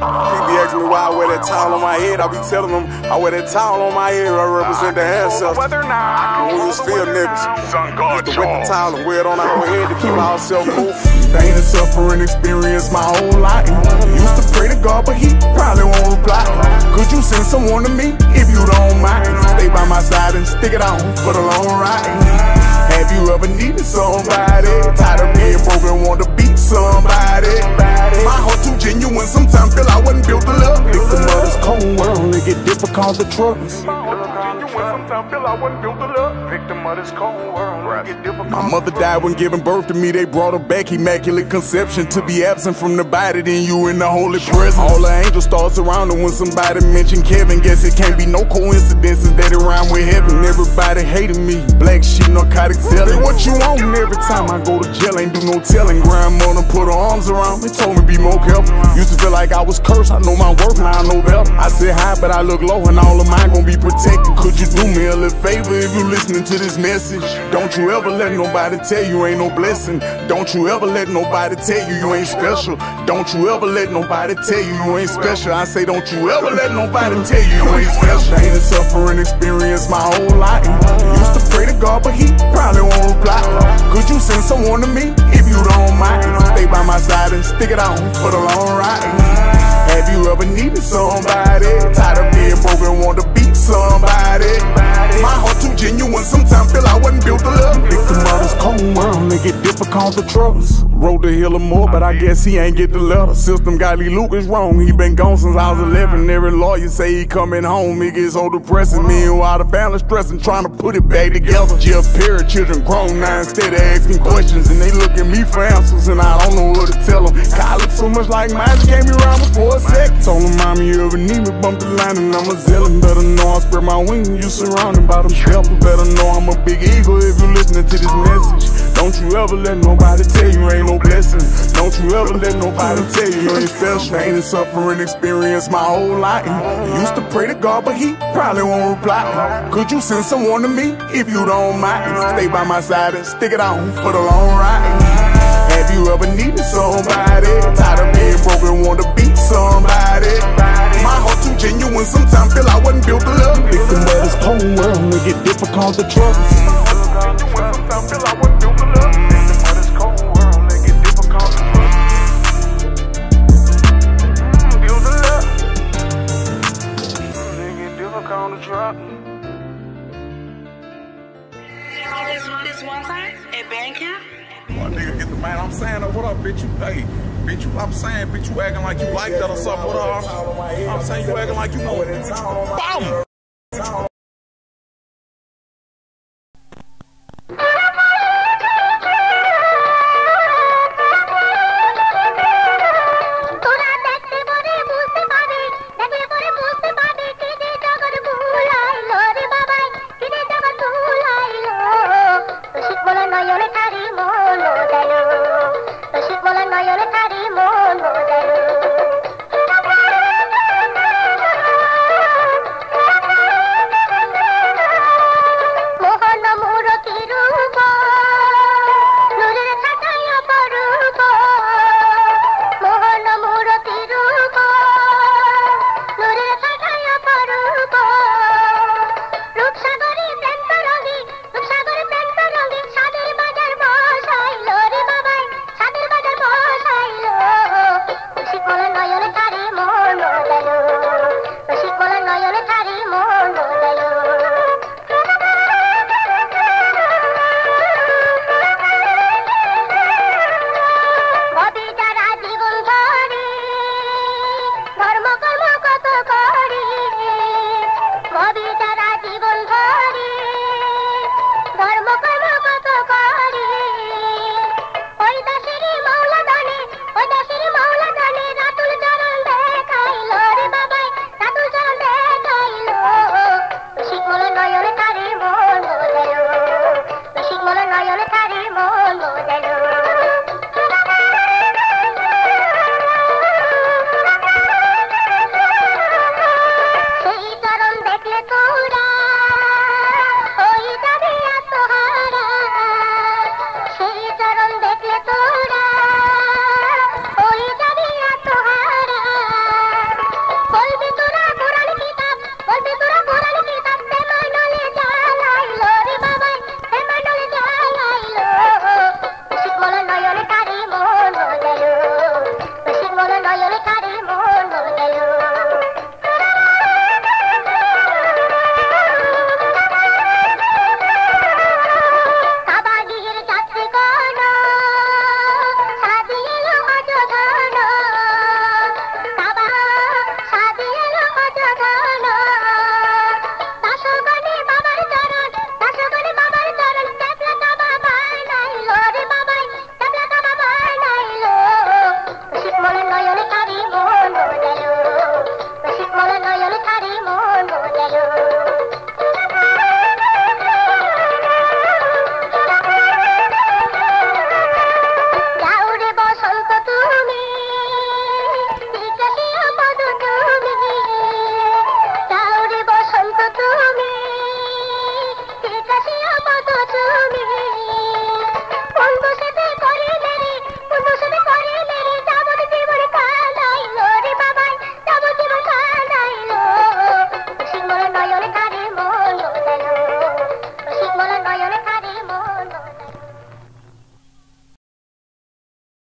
People be asking me why I wear that towel on my head. I be telling them I wear that towel on my head. I represent the ancestors. When we was field niggas, used to whip the towel and wear it on our head to keep ourselves cool. Pain and suffering experience my whole life. Used to pray to God, but he probably won't reply. Could you send someone to me if you don't mind? Stay by my side and stick it out for the long ride. Have you ever needed somebody? Tired of being broken, want to beat somebody. My heart too genuine, sometimes feel I wasn't built to love. Victim of this cold world, it get difficult to trust. My mother died when giving birth to me. They brought her back, immaculate conception. To be absent from the body, then you in the holy presence. All the angels start surrounding when somebody mentioned Kevin. Guess it can't be no coincidences that it rhyme with heaven. Everybody hated me, black sheep, narcotic selling. What you want every time I go to jail, ain't do no telling. Grandmother put her arms around me, told me be more careful. Used to feel like I was cursed, I know my worth, now I know better. I sit high, but I look low, and all of mine gon' be protected. Could you do me a little favor if you listening to this message? Don't you ever let nobody tell you ain't no blessing. Don't you ever let nobody tell you you ain't special. Don't you ever let nobody tell you you ain't special. I say don't you ever let nobody tell you you ain't special. Pain and suffering experience my whole life. Used to pray to God, but he probably won't reply. Could you send someone to me if you don't mind? Stay by my side and stick it out for the long ride. Have you ever needed somebody? Tired of being broken, want to beat somebody. My heart too genuine, sometimes feel I wasn't built to love. Victim of this cold world, make it difficult to trust. Wrote to Hill more, but I guess he ain't get the letter. System got Lee Lucas wrong, he been gone since I was 11. Every lawyer say he coming home, it gets so depressing. Meanwhile the family stressing, trying to put it back together. Jeff Perry, children grown now instead of asking questions. And they look at me for answers and I don't know what to tell them. God look so much like mine, she gave me around before a sec. Told him, mommy, you ever need me, bump the line and I'm a zealot. Better know I spread my wings, you surrounded by them steppers. Better know I'm a big eagle if you listening to this message. Don't you ever let nobody tell you ain't no blessing. Don't you ever let nobody tell you you ain't special. Pain and suffering experience my whole life. Used to pray to God, but he probably won't reply. Could you send someone to me if you don't mind? Stay by my side and stick it out for the long ride. Have you ever needed somebody? Tired of being broken, want to beat somebody. My heart too genuine, sometimes feel I wasn't built to love. Victim of this cold world, make it difficult to trust. Sometimes feel I wasn't built to love. Victim of this cold world, make it difficult to trust. Built to love. Make it difficult to trust. This one time at band camp? Well, nigga, get the man. I'm saying, what up, bitch? You, hey, bitch, I'm saying, bitch, you acting like you like that or something. What up? I'm saying, you acting like you know it. Bam!